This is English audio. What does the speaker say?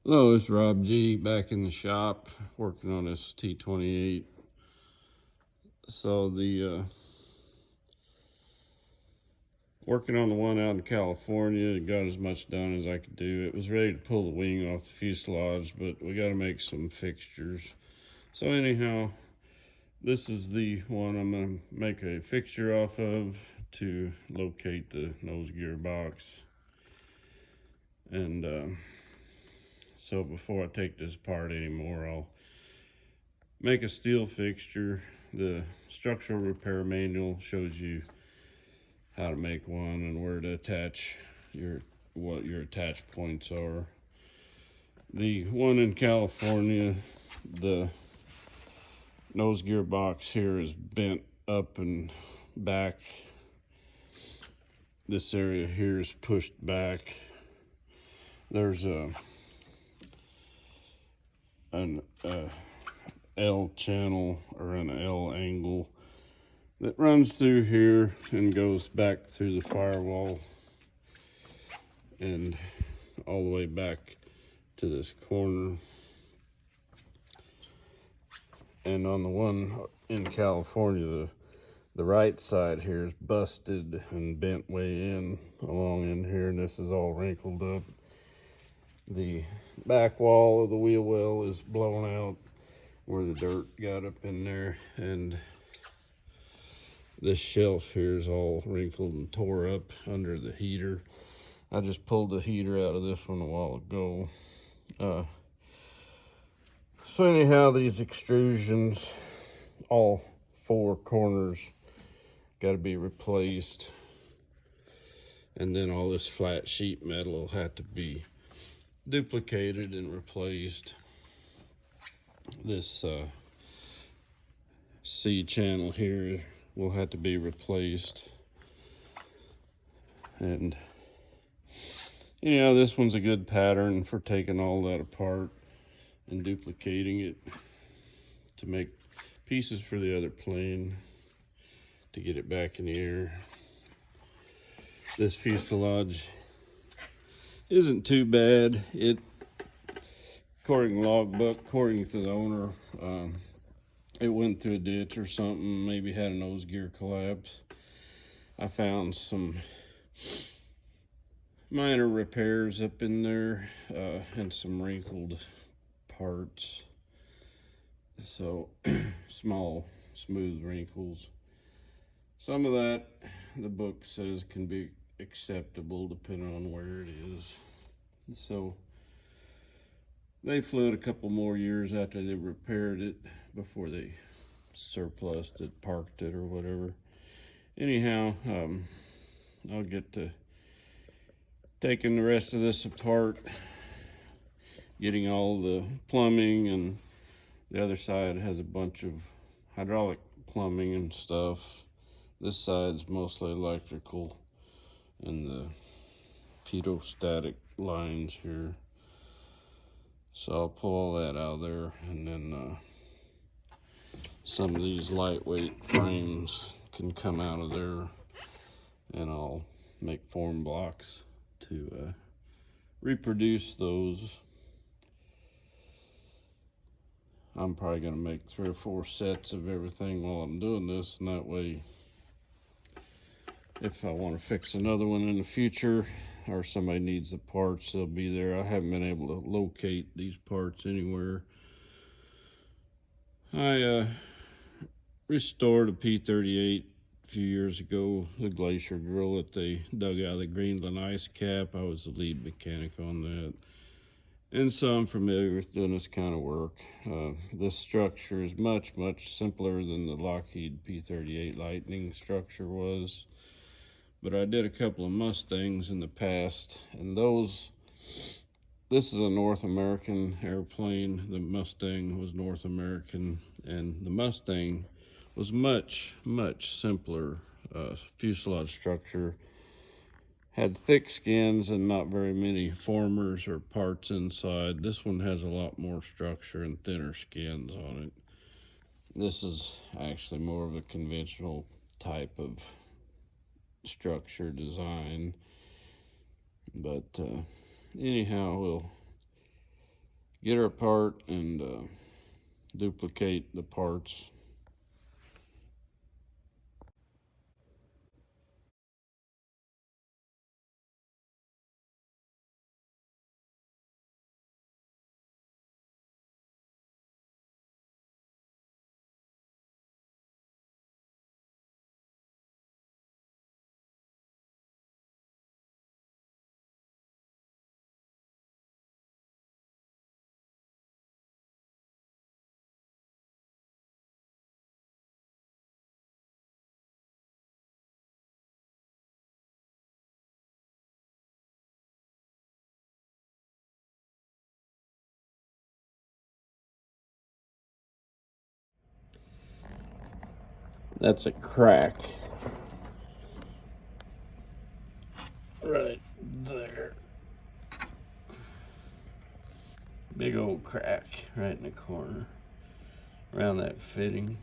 Hello, it's Rob G back in the shop working on this T-28. So working on the one out in California, got as much done as I could do. It was ready to pull the wing off the fuselage, but we got to make some fixtures. So anyhow, this is the one I'm going to make a fixture off of to locate the nose gear box. And so before I take this apart anymore, I'll make a steel fixture. The structural repair manual shows you how to make one and where to attach what your attach points are. The one in California, the nose gear box here is bent up and back. This area here is pushed back. There's an L channel or an L angle that runs through here and goes back through the firewall and all the way back to this corner. And on the one in California, the right side here is busted and bent way in along in here, and this is all wrinkled up. The back wall of the wheel well is blown out where the dirt got up in there, and this shelf here is all wrinkled and tore up under the heater. I just pulled the heater out of this one a while ago. So anyhow, these extrusions, all four corners got to be replaced, and then all this flat sheet metal will have to be duplicated and replaced. This C channel here will have to be replaced, and this one's a good pattern for taking all that apart and duplicating it to make pieces for the other plane to get it back in the air. This fuselage isn't too bad. According to logbook, according to the owner, it went through a ditch or something, maybe had a nose gear collapse. I found some minor repairs up in there and some wrinkled parts. So small, smooth wrinkles. Some of that, the book says, can be acceptable depending on where it is. So they flew it a couple more years after they repaired it before they surplused it, parked it, or whatever. Anyhow, I'll get to taking the rest of this apart, getting all the plumbing, and the other side has a bunch of hydraulic plumbing and stuff. This side's mostly electrical and the pedostatic lines here. So I'll pull all that out of there, and then some of these lightweight frames can come out of there, and I'll make form blocks to reproduce those. I'm probably going to make 3 or 4 sets of everything while I'm doing this, and that way if I want to fix another one in the future or somebody needs the parts, they'll be there. I haven't been able to locate these parts anywhere. I restored a P-38 a few years ago, the glacier drill that they dug out of the Greenland ice cap. I was the lead mechanic on that, and so I'm familiar with doing this kind of work. This structure is much simpler than the Lockheed P-38 Lightning structure was, but I did a couple of Mustangs in the past, and this is a North American airplane. The Mustang was North American, and the Mustang was much simpler fuselage structure. Had thick skins and not very many formers or parts inside. This one has a lot more structure and thinner skins on it. This is actually more of a conventional type of structure design, but anyhow, we'll get her apart and duplicate the parts. That's a crack right there. Big old crack right in the corner around that fitting.